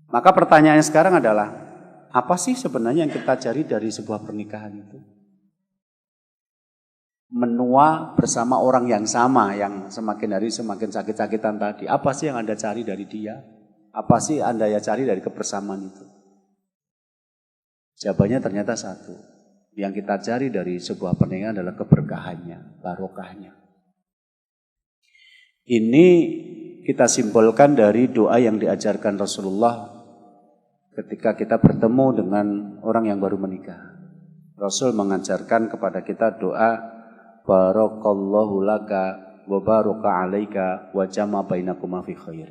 Maka pertanyaannya sekarang adalah, apa sih sebenarnya yang kita cari dari sebuah pernikahan itu? Menua bersama orang yang sama, yang semakin hari semakin sakit-sakitan tadi. Apa sih yang Anda cari dari dia? Apa sih Anda ya cari dari kebersamaan itu? Jawabannya ternyata satu. Yang kita cari dari sebuah pernikahan adalah keberkahannya, barokahnya. Ini kita simpulkan dari doa yang diajarkan Rasulullah ketika kita bertemu dengan orang yang baru menikah. Rasul mengajarkan kepada kita doa barakallahu laka wa baraka alaika wa jama bainakuma fi khair.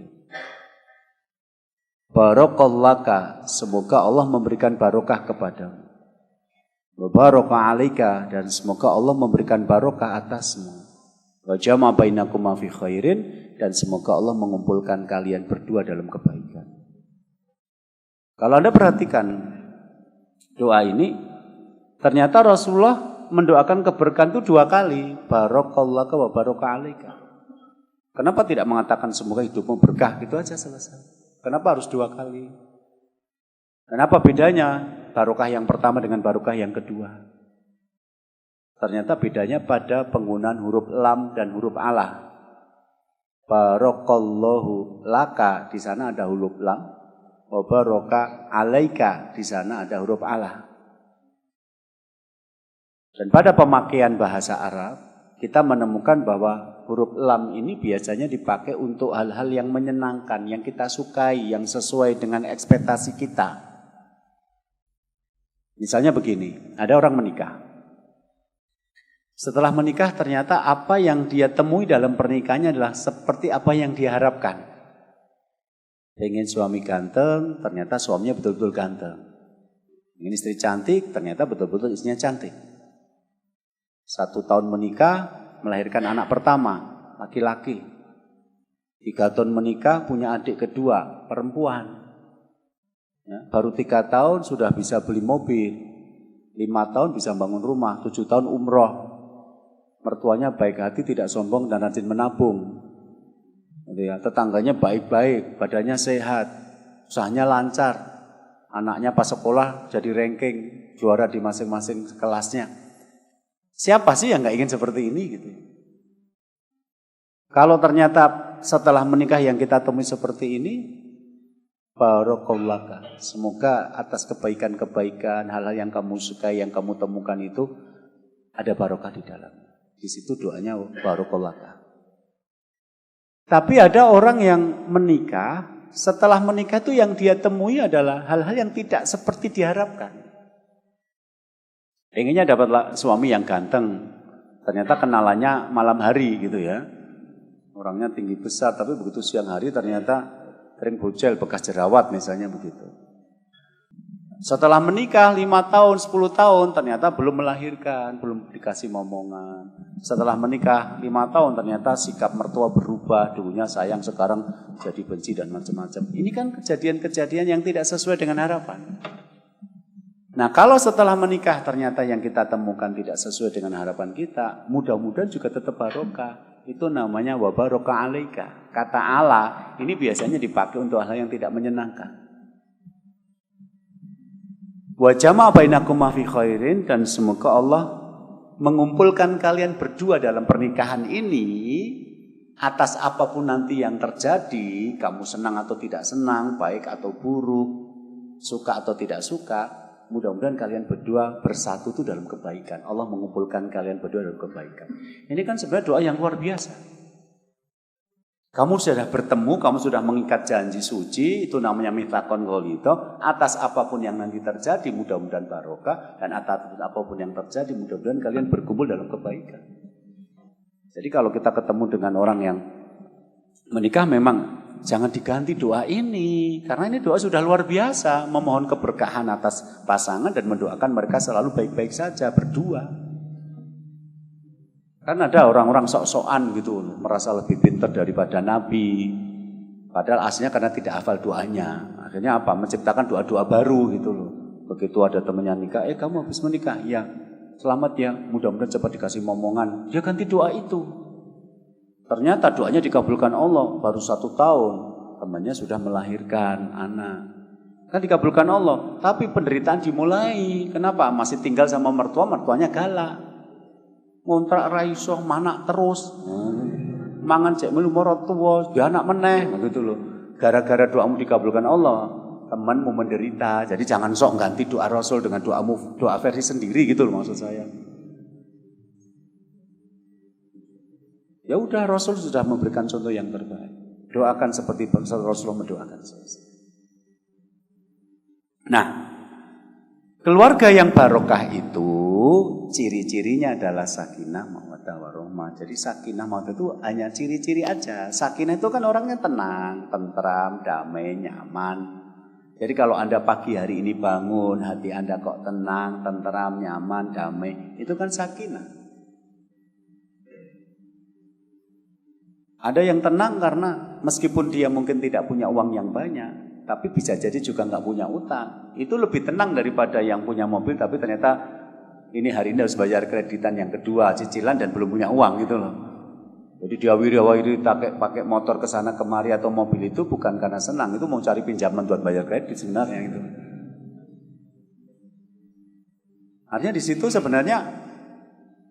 Barakallaka, semoga Allah memberikan barokah kepadamu. Wa baraka alaika, dan semoga Allah memberikan barokah atasmu. Wa jama bainakuma fi khairin, dan semoga Allah mengumpulkan kalian berdua dalam kebaikan. Kalau Anda perhatikan doa ini, ternyata Rasulullah mendoakan keberkahan itu 2 kali. Barakallaka wa baraka alaika. Kenapa tidak mengatakan semoga hidupmu berkah, gitu aja selesai? Kenapa harus 2 kali? Kenapa bedanya barokah yang pertama dengan barokah yang kedua? Ternyata bedanya pada penggunaan huruf lam dan huruf ala. Barakallahu laka, di sana ada huruf lam. Wa baraka alaika, di sana ada huruf ala. Dan pada pemakaian bahasa Arab, kita menemukan bahwa huruf lam ini biasanya dipakai untuk hal-hal yang menyenangkan, yang kita sukai, yang sesuai dengan ekspektasi kita. Misalnya begini, ada orang menikah. Setelah menikah ternyata apa yang dia temui dalam pernikahannya adalah seperti apa yang dia harapkan. Pengen suami ganteng, ternyata suaminya betul-betul ganteng. Ingin istri cantik, ternyata betul-betul istrinya cantik. 1 tahun menikah, melahirkan anak pertama, laki-laki. 3 tahun menikah, punya adik kedua, perempuan. Ya, baru 3 tahun sudah bisa beli mobil. 5 tahun bisa bangun rumah, 7 tahun umroh. Mertuanya baik hati, tidak sombong dan rajin menabung. Ya, tetangganya baik-baik, badannya sehat, usahanya lancar. Anaknya pas sekolah jadi ranking, juara di masing-masing kelasnya. Siapa sih yang gak ingin seperti ini gitu? Kalau ternyata setelah menikah yang kita temui seperti ini, barakallaka, semoga atas kebaikan-kebaikan, hal-hal yang kamu sukai, yang kamu temukan itu ada barokah di dalamnya. Di situ doanya barakallaka. Tapi ada orang yang menikah, setelah menikah itu yang dia temui adalah hal-hal yang tidak seperti diharapkan. Pengennya dapat suami yang ganteng, ternyata kenalannya malam hari gitu ya. Orangnya tinggi besar, tapi begitu siang hari ternyata kering bojel, bekas jerawat misalnya begitu. Setelah menikah 5 tahun, 10 tahun, ternyata belum melahirkan, belum dikasih momongan. Setelah menikah 5 tahun, ternyata sikap mertua berubah, dulunya sayang, sekarang jadi benci dan macam-macam. Ini kan kejadian-kejadian yang tidak sesuai dengan harapan. Nah, kalau setelah menikah ternyata yang kita temukan tidak sesuai dengan harapan kita, mudah-mudahan juga tetap barokah. Itu namanya wa baraka alaika. Kata Allah ini biasanya dipakai untuk hal yang tidak menyenangkan. Wa jama' bainakuma fi khairin, dan semoga Allah mengumpulkan kalian berdua dalam pernikahan ini atas apapun nanti yang terjadi, kamu senang atau tidak senang, baik atau buruk, suka atau tidak suka. Mudah-mudahan kalian berdua bersatu itu dalam kebaikan. Allah mengumpulkan kalian berdua dalam kebaikan. Ini kan sebenarnya doa yang luar biasa. Kamu sudah bertemu, kamu sudah mengikat janji suci, itu namanya mitsaqon ghalidha. Atas apapun yang nanti terjadi, mudah-mudahan barokah. Dan atas apapun yang terjadi, mudah-mudahan kalian berkumpul dalam kebaikan. Jadi kalau kita ketemu dengan orang yang menikah, memang jangan diganti doa ini, karena ini doa sudah luar biasa, memohon keberkahan atas pasangan dan mendoakan mereka selalu baik-baik saja berdua. Kan ada orang-orang sok-sokan gitu, merasa lebih pintar daripada Nabi, padahal aslinya karena tidak hafal doanya. Akhirnya apa? Menciptakan doa-doa baru gitu loh. Begitu ada temannya nikah, kamu habis menikah? Ya, selamat ya, mudah-mudahan cepat dikasih momongan. Dia ganti doa itu. Ternyata doanya dikabulkan Allah, baru 1 tahun temannya sudah melahirkan anak. Kan dikabulkan Allah, tapi penderitaan dimulai. Kenapa? Masih tinggal sama mertua, mertuanya galak. Ngontrak ra iso, manak terus. Mangan cek melu moro tuwa, dia anak meneh, gitu loh. Gara-gara doamu dikabulkan Allah, temanmu menderita. Jadi jangan sok ganti doa Rasul dengan doa versi sendiri gitu loh maksud saya. Ya udah, Rasul sudah memberikan contoh yang terbaik. Doakan seperti Rasulullah mendoakan saya. Nah, keluarga yang barokah itu ciri-cirinya adalah sakinah, mawaddah, warahmah. Jadi sakinah, mawaddah itu hanya ciri-ciri aja. Sakinah itu kan orangnya tenang, tentram, damai, nyaman. Jadi kalau Anda pagi hari ini bangun, hati Anda kok tenang, tentram, nyaman, damai, itu kan sakinah. Ada yang tenang karena meskipun dia mungkin tidak punya uang yang banyak, tapi bisa jadi juga nggak punya utang. Itu lebih tenang daripada yang punya mobil tapi ternyata ini hari ini harus bayar kreditan yang kedua, cicilan dan belum punya uang gitu loh. Jadi dia wiri pakai motor ke sana kemari atau mobil itu bukan karena senang, itu mau cari pinjaman buat bayar kredit sebenarnya itu. Artinya di situ sebenarnya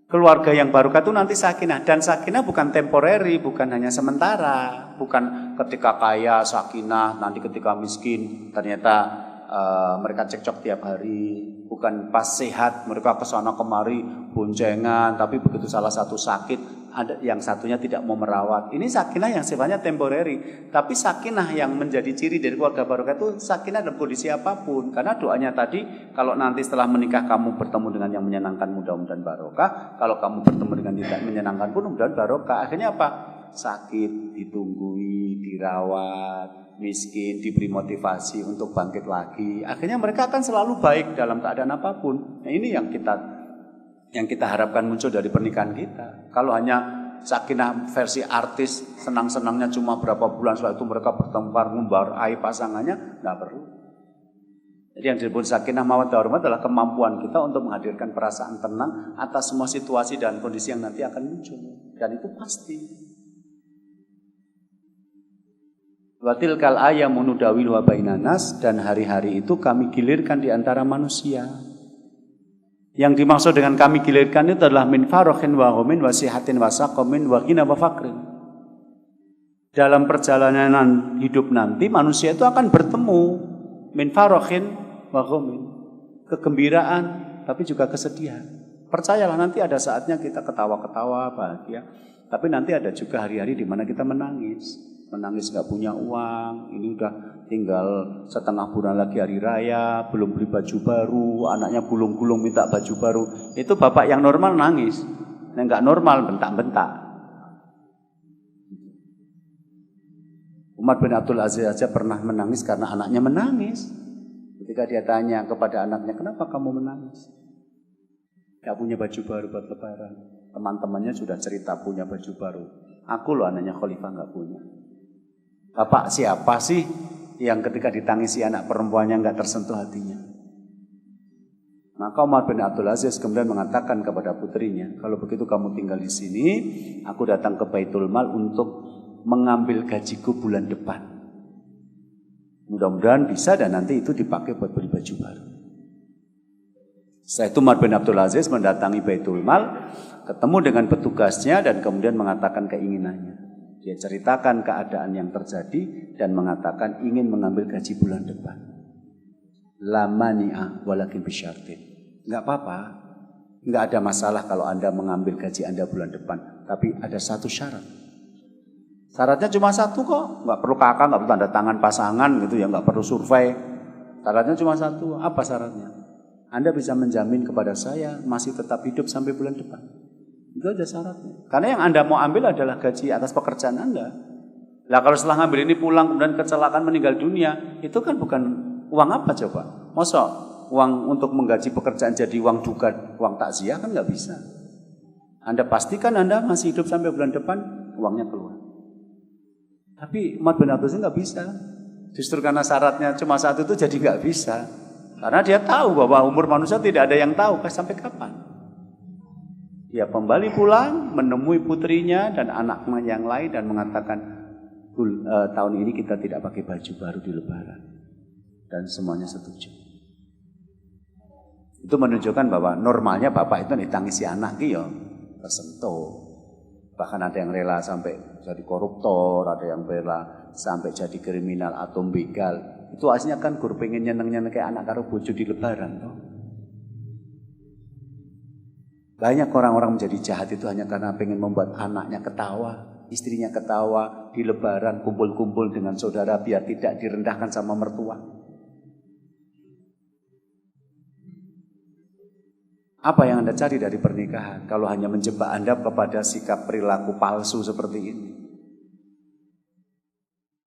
keluarga yang barokah itu nanti sakinah, dan sakinah bukan temporary, bukan hanya sementara, bukan ketika kaya sakinah, nanti ketika miskin ternyata mereka cekcok tiap hari, bukan pas sehat mereka kesana kemari boncengan, tapi begitu salah satu sakit ada yang satunya tidak mau merawat. Ini sakinah yang sifatnya temporary, tapi sakinah yang menjadi ciri dari keluarga barokah itu sakinah dalam kondisi apapun. Karena doanya tadi, kalau nanti setelah menikah kamu bertemu dengan yang menyenangkan, mudah-mudahan barokah. Kalau kamu bertemu dengan tidak menyenangkan pun mudah-mudahan barokah. Akhirnya apa? Sakit ditunggui, dirawat, miskin diberi motivasi untuk bangkit lagi. Akhirnya mereka akan selalu baik dalam keadaan apapun. Nah, ini yang kita harapkan muncul dari pernikahan kita. Kalau hanya sakinah versi artis, senang-senangnya cuma berapa bulan, setelah itu mereka bertempar ngumbar aib pasangannya, nggak perlu. Jadi yang disebut sakinah mawaddah warahmah adalah kemampuan kita untuk menghadirkan perasaan tenang atas semua situasi dan kondisi yang nanti akan muncul. Dan itu pasti. Wa tilkal ayyamu nudawiluha bainan nas, dan hari-hari itu kami gilirkan di antara manusia. Yang dimaksud dengan kami gilirkan itu adalah min farokhin wa ghumin wa sihatin wa saqamin wa ghina wa faqrin. Dalam perjalanan hidup nanti manusia itu akan bertemu min farokhin wa ghumin, kegembiraan tapi juga kesedihan. Percayalah nanti ada saatnya kita ketawa-ketawa bahagia, tapi nanti ada juga hari-hari di mana kita menangis. Menangis gak punya uang, ini udah tinggal setengah bulan lagi hari raya, belum beli baju baru, anaknya gulung-gulung minta baju baru. Itu bapak yang normal nangis, yang gak normal bentak-bentak. Umar bin Abdul Aziz aja pernah menangis karena anaknya menangis. Ketika dia tanya kepada anaknya, kenapa kamu menangis? Gak punya baju baru buat lebaran. Teman-temannya sudah cerita punya baju baru. Aku loh anaknya Khalifah gak punya. Bapak siapa sih yang ketika ditangisi anak perempuannya nggak tersentuh hatinya? Maka Umar bin Abdul Aziz kemudian mengatakan kepada putrinya, kalau begitu kamu tinggal di sini, aku datang ke Baitul Mal untuk mengambil gajiku bulan depan. Mudah-mudahan bisa dan nanti itu dipakai buat beli baju baru. Setelah itu Umar bin Abdul Aziz mendatangi Baitul Mal, ketemu dengan petugasnya dan kemudian mengatakan keinginannya. Dia ceritakan keadaan yang terjadi dan mengatakan ingin mengambil gaji bulan depan. La mani'a walakin bisyartin. Enggak apa-apa. Enggak ada masalah kalau Anda mengambil gaji Anda bulan depan, tapi ada satu syarat. Syaratnya cuma satu kok, enggak perlu kakak, enggak perlu tanda tangan pasangan gitu ya, enggak perlu survei. Syaratnya cuma satu. Apa syaratnya? Anda bisa menjamin kepada saya masih tetap hidup sampai bulan depan. Itu aja syaratnya. Karena yang Anda mau ambil adalah gaji atas pekerjaan Anda. Lah kalau setelah ngambil ini pulang kemudian kecelakaan meninggal dunia, itu kan bukan uang apa coba? Masa uang untuk menggaji pekerjaan jadi uang duka, uang takziah kan nggak bisa. Anda pastikan Anda masih hidup sampai bulan depan, uangnya keluar. Tapi Umar bin Abdul Aziz nggak bisa. Justru karena syaratnya cuma satu itu jadi nggak bisa. Karena dia tahu bahwa umur manusia tidak ada yang tahu sampai kapan. Dia kembali pulang, menemui putrinya dan anaknya yang lain dan mengatakan, tahun ini kita tidak pakai baju baru di lebaran. Dan semuanya setuju. Itu menunjukkan bahwa normalnya bapak itu ditangisi anak ya tersentuh. Bahkan ada yang rela sampai jadi koruptor, ada yang rela sampai jadi kriminal atau begal. Itu aslinya kan gur pengen nyeneng-nyeneng kayak anak karo bojo di lebaran toh. Banyak orang-orang menjadi jahat itu hanya karena pengen membuat anaknya ketawa, istrinya ketawa, di lebaran kumpul-kumpul dengan saudara biar tidak direndahkan sama mertua. Apa yang Anda cari dari pernikahan kalau hanya menjebak Anda kepada sikap perilaku palsu seperti ini?